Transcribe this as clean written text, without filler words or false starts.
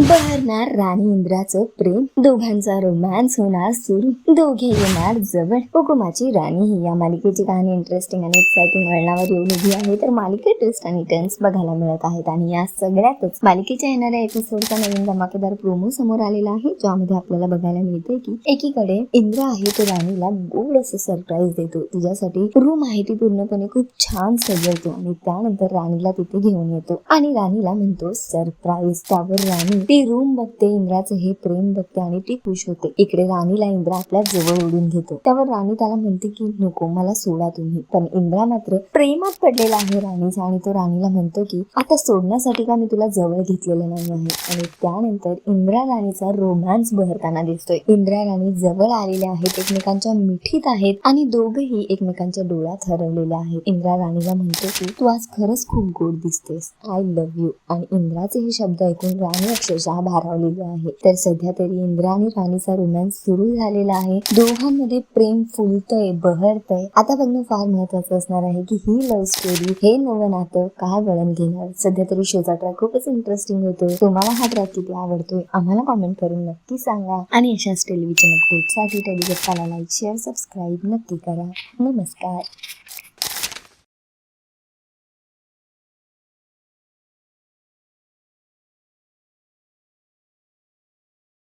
बहरणार राणी इंद्राचं प्रेम, दोघांचा रोमॅन्स होणार सुरू, दोघे येणार जवळ. हुकुमाची राणी ही या मालिकेची कहाणी इंटरेस्टिंग आणि एक्साइटिंग वळणावर येऊन उभी आहे. तर मालिकेत ट्विस्ट आणि टर्न्स बघायला मिळत आहेत आणि या सगळ्यातच मालिकेच्या येणाऱ्या एपिसोडचा नवीन धमाकेदार प्रोमो समोर आलेला आहे, ज्यामध्ये आपल्याला बघायला मिळते की एकीकडे इंद्र आहे तो राणीला गोड असं सरप्राईज देतो. तिच्यासाठी रूम आहे ती पूर्णपणे खूप छान सजवतो आणि त्यानंतर राणीला तिथे घेऊन येतो आणि राणीला म्हणतो सरप्राईज. त्यावर राणी ती रूम बघते, इंद्राचं हे प्रेम बघते आणि ती खुश होते. इकडे राणीला इंद्र आपल्या जवळ ओढून घेतो. त्यावर राणी त्याला म्हणते की नको, मला सोडा तुम्ही. पण इंद्रा मात्र प्रेमात पडलेला आहे राणीचा आणि तो राणीला म्हणतो की आता सोडण्यासाठी का मी तुला जवळ घेतलेलं नाही आहे. आणि त्यानंतर इंद्रा राणीचा रोमॅन्स बहरताना दिसतोय. इंद्रा राणी जवळ आलेल्या आहेत, एकमेकांच्या मिठीत आहेत आणि दोघही एकमेकांच्या डोळ्यात हरवलेले आहेत. इंद्रा राणीला म्हणतो की तू आज खरंच खूप गोड दिसतेस, आय लव्ह यू. आणि इंद्राचे हे शब्द ऐकून राणी अक्षरशः भारावलेली आहे. तर सध्या तरी इंद्रा आणि राणीचा रोमॅन्स सुरू झालेला आहे. दोघांमध्ये प्रेम फुलतय, बहरतय. आता बघणं फार महत्वाचं असणार आहे की ही लव्ह स्टोरी, हे नवं नातं काय वळण घेणार. सध्या तरी शोचा ट्रॅक खूपच इंटरेस्टिंग होतोय. तुम्हाला हा ट्रॅक किती आवडतोय आम्हाला कॉमेंट करून नक्की सांगा आणि अशाच टेलिव्हिजन अपडेटसाठी टेलिव्हिजन चॅनलला लाईक, शेअर, सबस्क्राईब नक्की करा. नमस्कार.